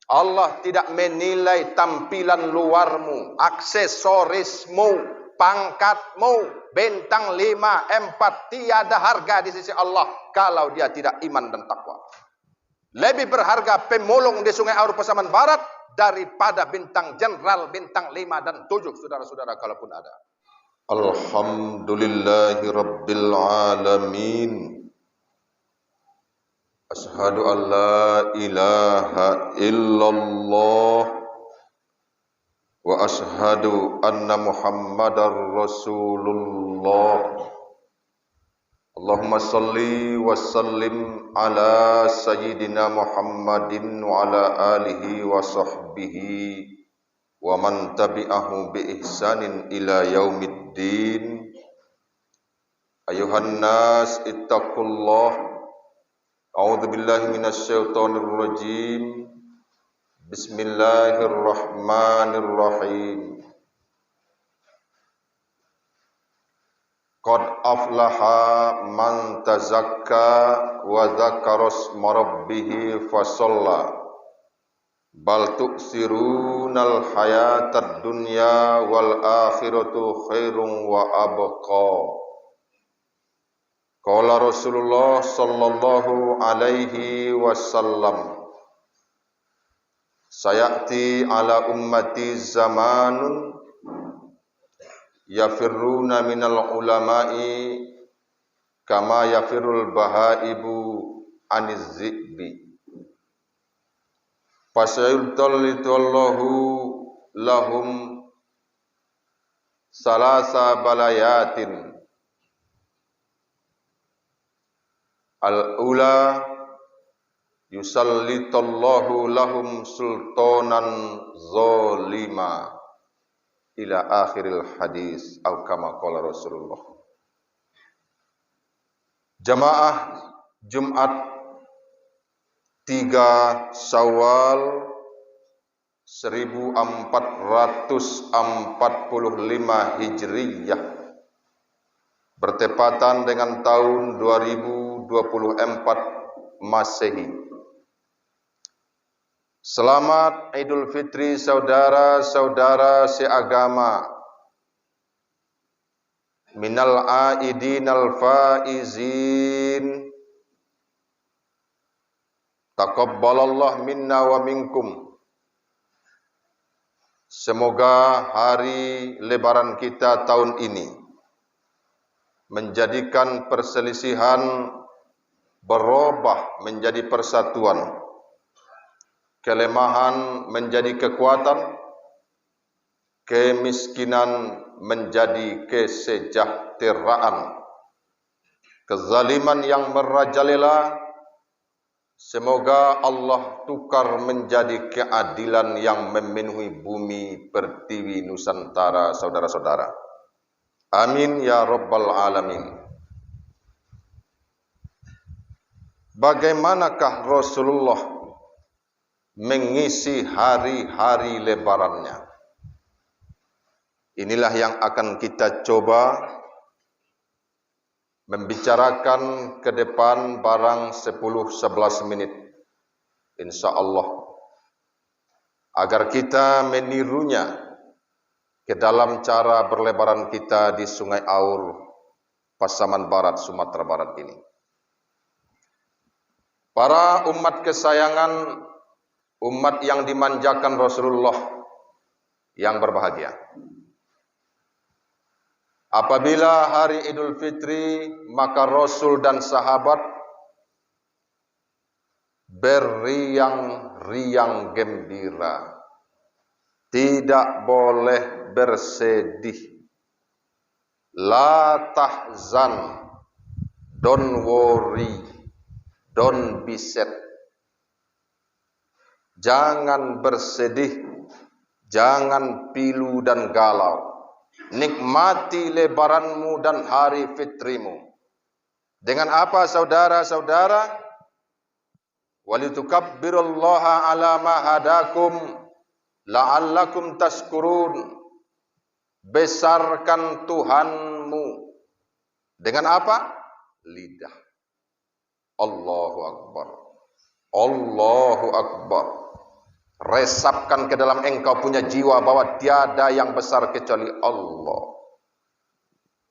Allah tidak menilai tampilan luarmu, aksesorismu, pangkatmu, bintang 5, 4, tiada harga di sisi Allah kalau dia tidak iman dan takwa. Lebih berharga pemulung di Sungai Aur Pasaman Barat daripada bintang jenderal, bintang 5 dan 7, saudara-saudara kalaupun ada. Alhamdulillahi Rabbil Alamin. Ashhadu an la ilaha illallah wa ashhadu anna Muhammadar Rasulullah. Allahumma salli wa sallim ala sayyidina Muhammadin wa ala alihi wa sahbihi wa man tabi'ahu bi ihsanin ila yaumiddin. Ayuhan nas ittaqullah. A'udzu billahi minasy syaithanir rajim. Bismillahirrahmanirrahim. Qad aflaha man tazakka wa dzakara isma rabbih fasalla. Bal tu'sirunal hayatad dunya wal akhiratu khairum wa abqa. Qala Rasulullah sallallahu alaihi wasallam, sayati ala ummati zamanun yafirruna minal ulama'i kama yafirul bahaibu aniz zi'bi. Fasayultallitullahu lahum salasa balayatin. Al-ula yusallitallahu lahum sultanan zalima ila akhiril hadis atau kama qala Rasulullah. Jamaah Jumat 3 Syawal 1445 Hijriyah bertepatan dengan tahun 2024 Masehi. Selamat Idul Fitri saudara-saudara seagama. Minal aidin al faizin. Taqabbalallah minna wa minkum. Semoga hari lebaran kita tahun ini menjadikan perselisihan berubah menjadi persatuan, kelemahan menjadi kekuatan, kemiskinan menjadi kesejahteraan, kezaliman yang merajalela semoga Allah tukar menjadi keadilan yang memenuhi bumi pertiwi Nusantara, saudara-saudara. Amin ya rabbal alamin. Bagaimanakah Rasulullah mengisi hari-hari lebarannya? Inilah yang akan kita coba membicarakan ke depan barang 10-11 menit insya Allah, agar kita menirunya ke dalam cara berlebaran kita di Sungai Aur Pasaman Barat, Sumatera Barat ini. Para umat kesayangan, umat yang dimanjakan Rasulullah yang berbahagia. Apabila hari Idul Fitri, maka Rasul dan sahabat beriang-riang gembira. Tidak boleh bersedih. La tahzan, don't worry, don't be sad. Jangan bersedih, jangan pilu dan galau. Nikmati lebaranmu dan hari fitrimu. Dengan apa saudara-saudara? Walitukabbirullaha ala ma hadakum la'allakum tashkurun. Besarkan Tuhanmu. Dengan apa? Lidah. Allahu Akbar. Allahu Akbar. Resapkan ke dalam engkau punya jiwa bahwa tiada yang besar kecuali Allah.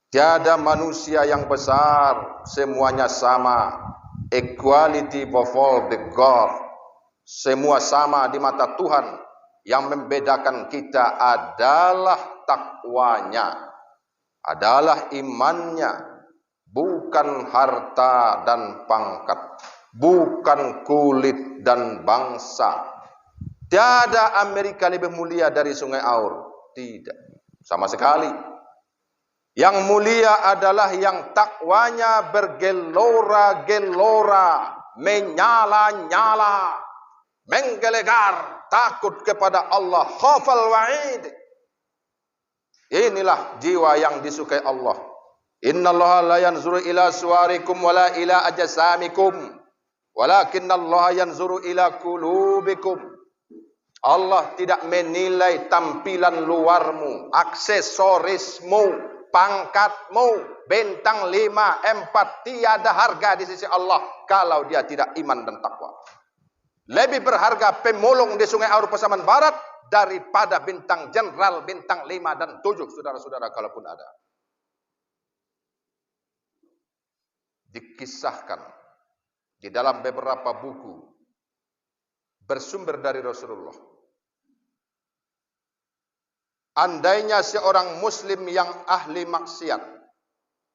Tiada manusia yang besar, semuanya sama. Equality before the God. Semua sama di mata Tuhan. Yang membedakan kita adalah takwanya, adalah imannya, bukan harta dan pangkat, bukan kulit dan bangsa. Tiada Amerika lebih mulia dari Sungai Aur. Tidak. Sama sekali. Yang mulia adalah yang takwanya bergelora-gelora, menyala-nyala, menggelegar, takut kepada Allah. Khafal wa'id. Inilah jiwa yang disukai Allah. Innallaha la yanzuru ila suwarikum wala ila ajsamikum, walakinnallaha yanzuru ila qulubikum. Allah tidak menilai tampilan luarmu, aksesorismu, pangkatmu, bintang 5, 4, tiada harga di sisi Allah kalau dia tidak iman dan takwa. Lebih berharga pemulung di Sungai Aur Pasaman Barat daripada bintang jenderal, bintang 5 dan 7, saudara-saudara kalaupun ada. Dikisahkan di dalam beberapa buku bersumber dari Rasulullah. Andainya seorang muslim yang ahli maksiat,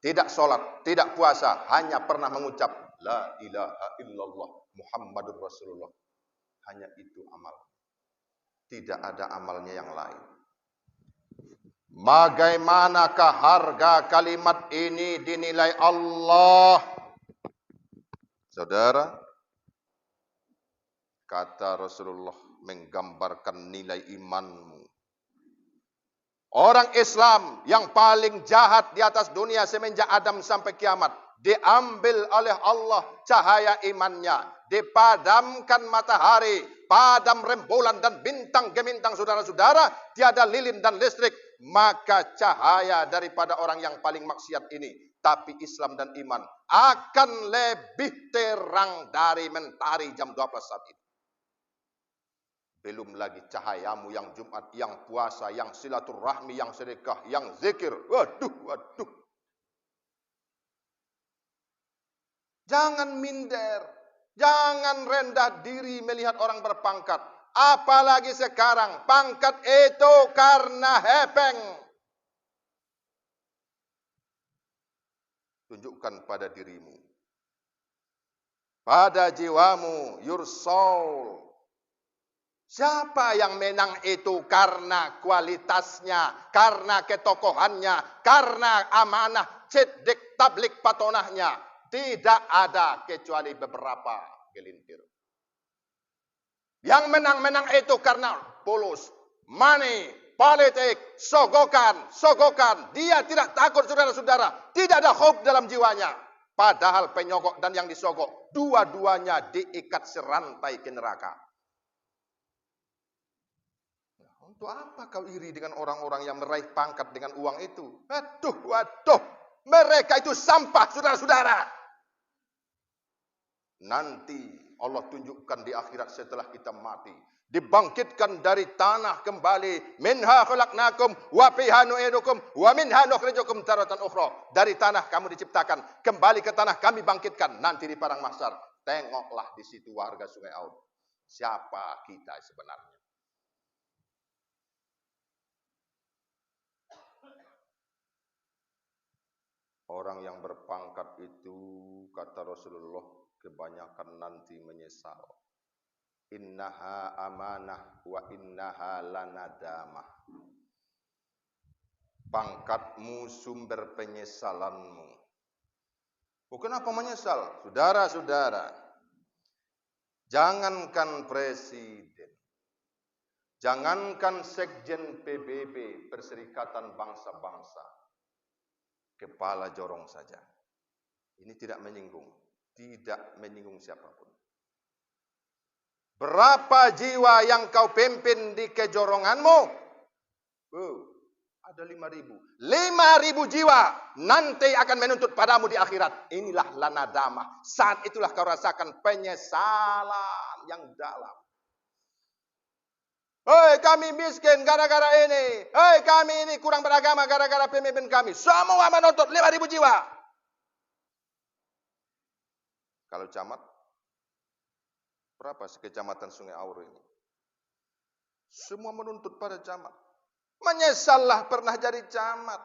tidak sholat, tidak puasa, hanya pernah mengucap La ilaha illallah Muhammadur Rasulullah, hanya itu amal. Tidak ada amalnya yang lain. Bagaimanakah harga kalimat ini dinilai Allah? Saudara, kata Rasulullah menggambarkan nilai imanmu. Orang Islam yang paling jahat di atas dunia semenjak Adam sampai kiamat, diambil oleh Allah cahaya imannya, dipadamkan matahari, padam rembulan dan bintang gemintang, saudara-saudara, tiada lilin dan listrik, maka cahaya daripada orang yang paling maksiat ini, tapi Islam dan iman akan lebih terang dari mentari jam 12 saat ini. Belum lagi cahayamu yang Jumat, yang puasa, yang silaturahmi, yang sedekah, yang zikir. Waduh. Jangan minder. Jangan rendah diri melihat orang berpangkat. Apalagi sekarang, pangkat itu karena hepeng. Tunjukkan pada dirimu, pada jiwamu, your soul. Siapa yang menang itu karena kualitasnya, karena ketokohannya, karena amanah, cedik, tablik, patonahnya. Tidak ada kecuali beberapa gelintir. Yang menang-menang itu karena polos, money, politik, sogokan. Dia tidak takut, saudara-saudara. Tidak ada hope dalam jiwanya. Padahal penyogok dan yang disogok, dua-duanya diikat serantai ke neraka. Untuk apa kau iri dengan orang-orang yang meraih pangkat dengan uang itu? Waduh. Mereka itu sampah, saudara-saudara. Nanti Allah tunjukkan di akhirat setelah kita mati. Dibangkitkan dari tanah kembali. Minha khalaqnakum wa fiha nu'idukum wa minha nukhrijukum taratan ukhra. Dari tanah kamu diciptakan. Kembali ke tanah kami bangkitkan. Nanti di padang mahsyar. Tengoklah di situ warga Sungai Aur. Siapa kita sebenarnya? Orang yang berpangkat itu, kata Rasulullah, kebanyakan nanti menyesal. Innaha amanah wa innaha lanadamah. Pangkatmu sumber penyesalanmu. Kenapa menyesal? Saudara-saudara, jangankan presiden, jangankan sekjen PBB, Perserikatan Bangsa-Bangsa, kepala jorong saja. Ini tidak menyinggung siapapun. Berapa jiwa yang kau pimpin di kejoronganmu? Ada 5.000. 5.000 jiwa nanti akan menuntut padamu di akhirat. Inilah lanadamah. Saat itulah kau rasakan penyesalan yang dalam. Hei, kami miskin gara-gara ini. Hei, kami ini kurang beragama gara-gara pemimpin kami. Semua menuntut 5.000 jiwa. Kalau camat, berapa sekecamatan Sungai Aur ini? Semua menuntut pada camat. Menyesallah pernah jadi camat.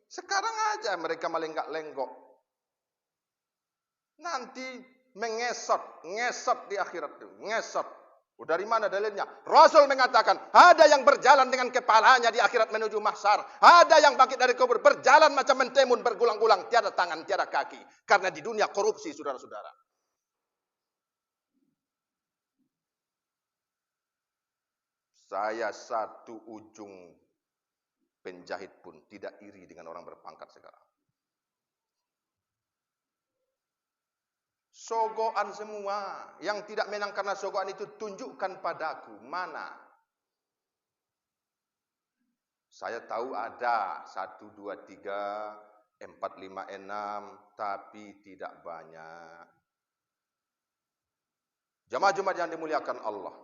Sekarang aja mereka melenggak-lenggok. Nanti ngesot di akhirat itu, ngesot. Dari mana dalilnya? Rasul mengatakan, ada yang berjalan dengan kepalanya di akhirat menuju mahsyar. Ada yang bangkit dari kubur, berjalan macam mentimun bergulang-gulang, tiada tangan, tiada kaki. Karena di dunia korupsi, saudara-saudara. Saya satu ujung penjahit pun tidak iri dengan orang berpangkat sekarang. Sogoan semua. Yang tidak menang karena sogoan itu tunjukkan padaku. Mana? Saya tahu ada 1, 2, 3, 4, 5, 6. Tapi tidak banyak. Jamaah Jumat yang dimuliakan Allah.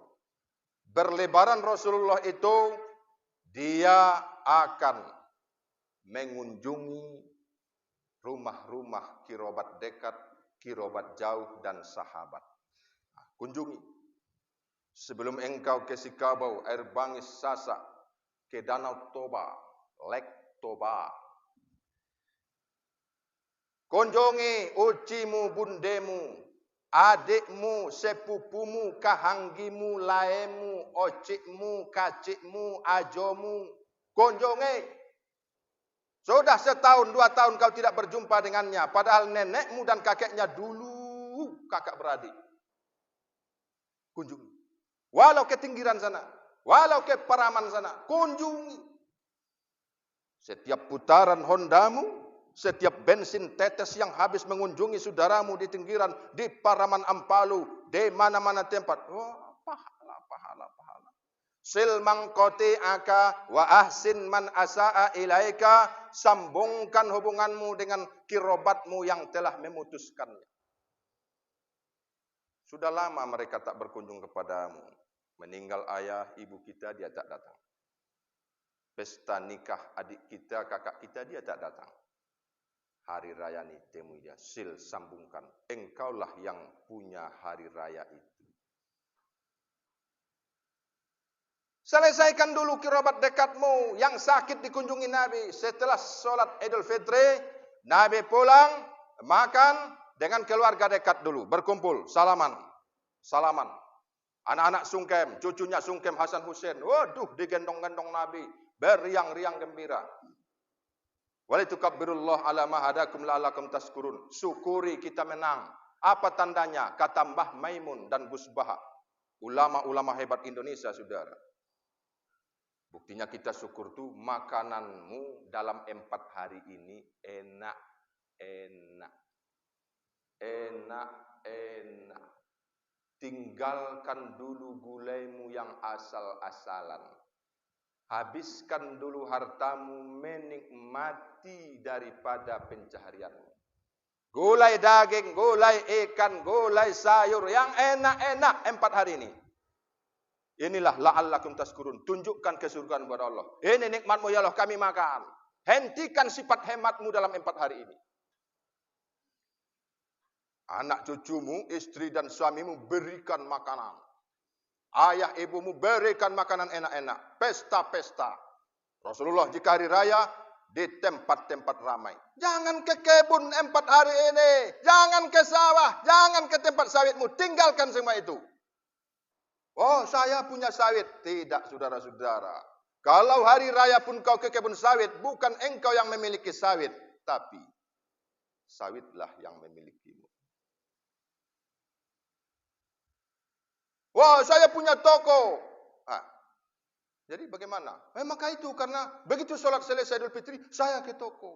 Berlebaran Rasulullah itu, dia akan mengunjungi rumah-rumah kirabat dekat, kirabat jauh dan sahabat. Kunjungi. Sebelum engkau ke Sikabau, air bangis Sasak, ke Danau Toba, Lek Toba. Kunjungi ucimu, bundemu, adikmu, sepupumu, kahanggimu, laemu, ocikmu, kacikmu, ajomu. Kunjungi. Sudah 1 tahun, 2 tahun kau tidak berjumpa dengannya. Padahal nenekmu dan kakeknya dulu kakak beradik. Kunjungi. Walau ke Tinggiran sana. Walau ke Paraman sana. Kunjungi. Setiap putaran Hondamu, setiap bensin tetes yang habis mengunjungi saudaramu di Tinggiran, di Paraman Ampalu, di mana-mana tempat. Wah, pahala. Sil mangkoti aka wa ahsin man asa'a ilaika. Sambungkan hubunganmu dengan kirobatmu yang telah memutuskannya. Sudah lama mereka tak berkunjung kepadamu. Meninggal ayah, ibu kita, dia tak datang. Pesta nikah adik kita, kakak kita, dia tak datang. Hari raya ini temui dia. Sil sambungkan. Engkaulah yang punya hari raya itu. Selesaikan dulu kirabat dekatmu yang sakit dikunjungi Nabi. Setelah sholat Idul Fitri, Nabi pulang, makan dengan keluarga dekat dulu. Berkumpul, salaman. Anak-anak sungkem, cucunya sungkem Hasan Hussein. Waduh, digendong-gendong Nabi. Beriang-riang gembira. Walitukabbirullah ala ma hadakum la'alakum tashkurun. Syukuri kita menang. Apa tandanya? Kata Mbah Maimun dan Gus Baha. Ulama-ulama hebat Indonesia, saudara. Buktinya kita syukur tuh makananmu dalam 4 hari ini enak. Tinggalkan dulu gulaimu yang asal-asalan. Habiskan dulu hartamu menikmati daripada pencaharianmu. Gulai daging, gulai ikan, gulai sayur yang enak-enak 4 hari ini. Inilah la'allakum tashkurun. Tunjukkan kesurgaan kepada Allah. Ini nikmatmu ya Allah, kami makan. Hentikan sifat hematmu dalam 4 hari ini. Anak cucumu, istri dan suamimu berikan makanan. Ayah ibumu berikan makanan enak-enak. Pesta-pesta. Rasulullah jika hari raya di tempat-tempat ramai. Jangan ke kebun 4 hari ini. Jangan ke sawah. Jangan ke tempat sawitmu. Tinggalkan semua itu. Oh, saya punya sawit. Tidak, saudara-saudara. Kalau hari raya pun kau ke kebun sawit, bukan engkau yang memiliki sawit, tapi sawitlah yang memilikimu. Wah, saya punya toko. Jadi bagaimana? Maka itu karena begitu sholat selesai Idul Fitri, saya ke toko.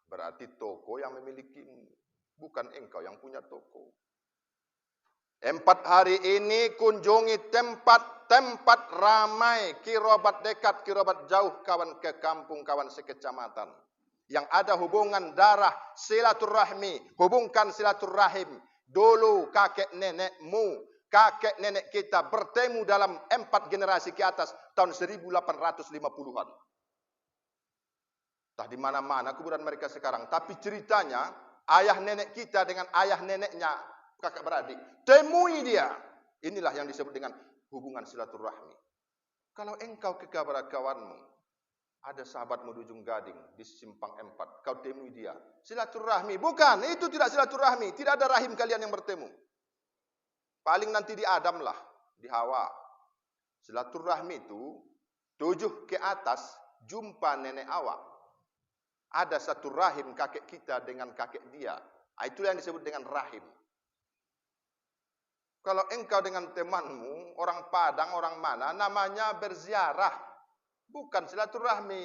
Berarti toko yang memilikimu, bukan engkau yang punya toko. 4 hari ini kunjungi tempat-tempat ramai, kirabat dekat, kirabat jauh, kawan ke kampung, kawan sekecamatan. Yang ada hubungan darah, silaturahmi, hubungkan silaturahim. Dulu kakek nenekmu, kakek nenek kita bertemu dalam 4 generasi ke atas tahun 1850-an. Entah di mana-mana kuburan mereka sekarang. Tapi ceritanya ayah nenek kita dengan ayah neneknya kakak beradik. Temui dia. Inilah yang disebut dengan hubungan silaturahmi. Kalau engkau ke kepada kawanmu, ada sahabatmu di ujung gading, di simpang 4, kau temui dia. Silaturahmi. Bukan, itu tidak silaturahmi. Tidak ada rahim kalian yang bertemu. Paling nanti di Adam lah, di Hawa. Silaturahmi itu 7 ke atas jumpa nenek awak. Ada satu rahim kakek kita dengan kakek dia. Itulah yang disebut dengan rahim. Kalau engkau dengan temanmu, orang Padang, orang mana, namanya berziarah. Bukan silaturahmi.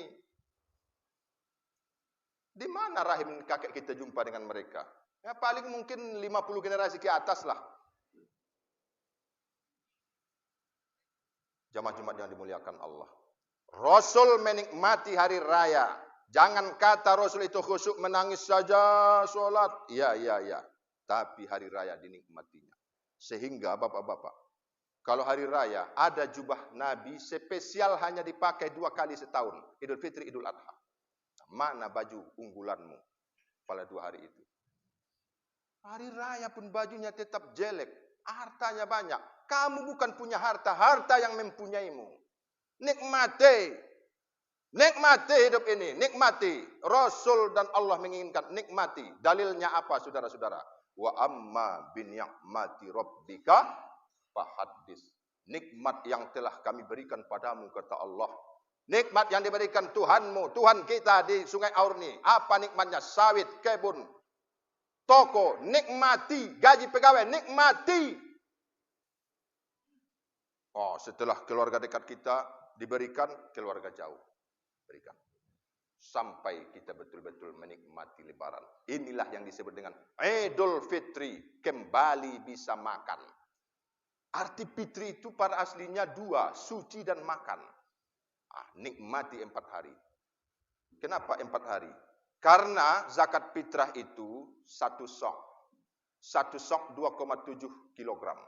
Di mana rahim kakek kita jumpa dengan mereka? Ya paling mungkin 50 generasi ke atas lah. Jamaah Jumat yang dimuliakan Allah. Rasul menikmati hari raya. Jangan kata Rasul itu khusyuk menangis saja sholat. Ya. Tapi hari raya dinikmatinya. Sehingga bapak-bapak, kalau hari raya ada jubah Nabi spesial hanya dipakai 2 kali setahun. Idul Fitri, Idul Adha. Mana baju unggulanmu pada 2 hari itu? Hari raya pun bajunya tetap jelek. Hartanya banyak. Kamu bukan punya harta. Harta yang mempunyaimu. Nikmati. Nikmati hidup ini, nikmati. Rasul dan Allah menginginkan nikmati. Dalilnya apa saudara-saudara? Wa amma bi ni'mati rabbika fahaddits. Nikmat yang telah kami berikan padamu kata Allah. Nikmat yang diberikan Tuhanmu, Tuhan kita di Sungai Aur ini. Apa nikmatnya? Sawit, kebun, toko, nikmati. Gaji pegawai, nikmati. Oh, setelah keluarga dekat kita diberikan, keluarga jauh berikan. Sampai kita betul-betul menikmati lebaran. Inilah yang disebut dengan Idul Fitri. Kembali bisa makan. Arti fitri itu pada aslinya 2. Suci dan makan. Nikmati 4 hari. Kenapa 4 hari? Karena zakat fitrah itu 1 sok. 1 sok 2,7 kilogram.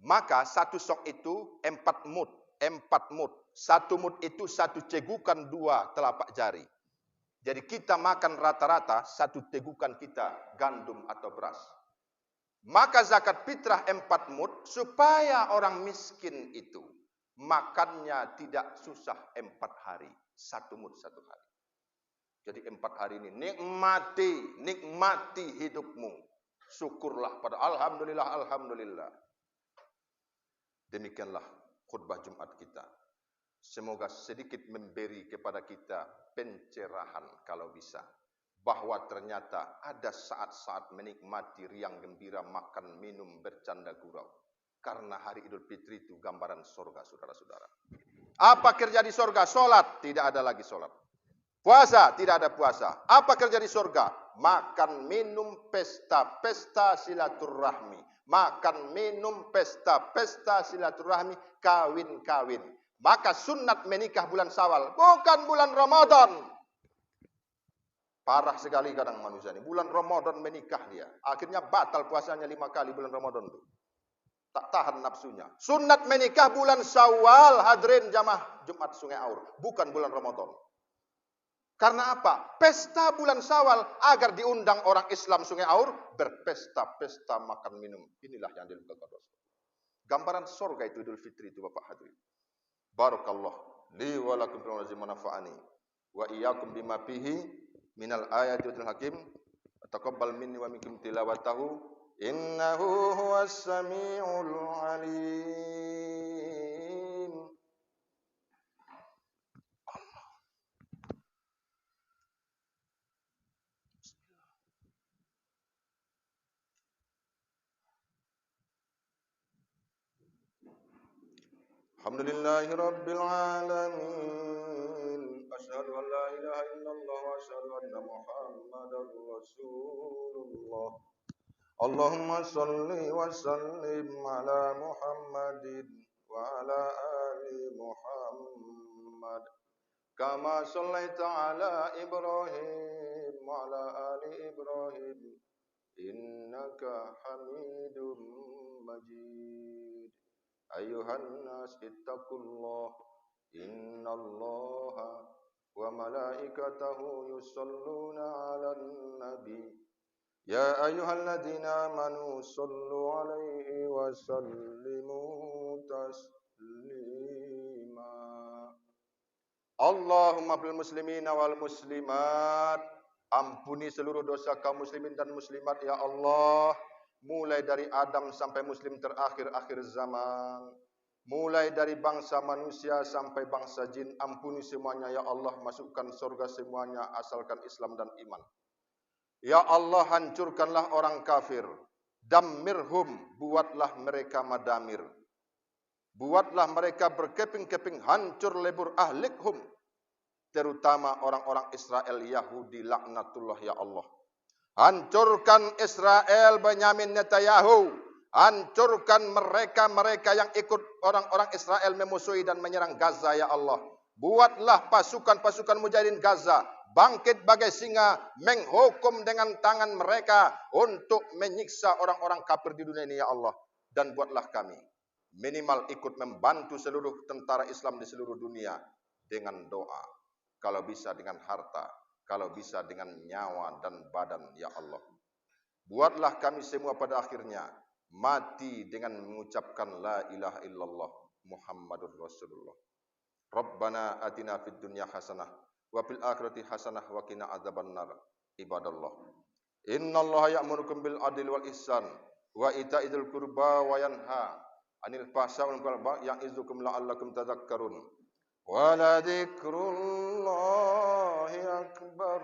Maka 1 sok itu 4 mud. 4 mud. 1 mud itu 1 cegukan 2 telapak jari. Jadi kita makan rata-rata 1 tegukan kita gandum atau beras. Maka zakat fitrah 4 mud supaya orang miskin itu makannya tidak susah 4 hari. 1 mud 1 hari. Jadi 4 hari ini nikmati hidupmu. Syukurlah pada Alhamdulillah. Demikianlah khutbah Jumat kita. Semoga sedikit memberi kepada kita pencerahan kalau bisa. Bahwa ternyata ada saat-saat menikmati riang gembira, makan, minum, bercanda gurau. Karena hari Idul Fitri itu gambaran surga, saudara-saudara. Apa kerja di surga? Sholat. Tidak ada lagi sholat. Puasa. Tidak ada puasa. Apa kerja di surga? Makan, minum, pesta. Pesta silaturahmi. Makan, minum, pesta. Pesta silaturahmi. Kawin-kawin. Maka sunat menikah bulan Syawal, bukan bulan Ramadan. Parah sekali kadang manusia ini. Bulan Ramadan menikah dia. Akhirnya batal puasanya 5 kali bulan Ramadan itu. Tak tahan nafsunya. Sunat menikah bulan Syawal, hadirin jamaah Jumat Sungai Aur. Bukan bulan Ramadan. Karena apa? Pesta bulan Syawal agar diundang orang Islam Sungai Aur berpesta-pesta makan minum. Inilah yang dilakukan Rasul. Gambaran surga itu Idul Fitri itu Bapak hadirin. Barakallah li wa lakum fil azim manafa'ani wa iyyakum bima fihi minal ayati wal hakim. Taqabbal minni wa minkum tilawatahu innahu huwas samiul alim. Alhamdulillahi rabbil alamin. Asyhadu an la ilaha illallah wa asyhadu anna Muhammadar Rasulullah. Allahumma salli wa sallim ala Muhammadin wa ala ali Muhammad. Kama sallaita ala Ibrahim wa ala ali Ibrahim. Innaka Hamidum مجيد أيها الناس اتقوا الله إن الله وملائكته يصلون على النبي يا أيها الذين آمنوا صلوا عليه وسلموا تسليما Allahumma bil muslimina wal muslimat, ampuni seluruh dosa kaum muslimin dan muslimat ya Allah, mulai dari Adam sampai muslim terakhir akhir zaman, mulai dari bangsa manusia sampai bangsa jin, ampuni semuanya ya Allah, masukkan surga semuanya asalkan Islam dan iman. Ya Allah, hancurkanlah orang kafir, dammirhum, buatlah mereka madamir, buatlah mereka berkeping-keping, hancur lebur, ahlikhum, terutama orang-orang Israel Yahudi laknatullah ya Allah. Hancurkan Israel Benyamin Netanyahu, hancurkan mereka-mereka yang ikut orang-orang Israel memusuhi dan menyerang Gaza ya Allah. Buatlah pasukan-pasukan mujahidin Gaza bangkit bagai singa, menghukum dengan tangan mereka untuk menyiksa orang-orang kafir di dunia ini ya Allah. Dan buatlah kami minimal ikut membantu seluruh tentara Islam di seluruh dunia dengan doa, kalau bisa dengan harta, kalau bisa dengan nyawa dan badan ya Allah. Buatlah kami semua pada akhirnya mati dengan mengucapkan la ilaha illallah Muhammadur Rasulullah. Rabbana atina fid dunya hasanah wa fil akhirati hasanah wa qina adzabannar. Ibadallah, innallaha ya'murukum bil adli wal ihsan wa ita'idil qurba wa yanha 'anil fahsya'i wal munkar ya'izukum la'allakum tadhakkarun. Wa la dzikrullahi akbar.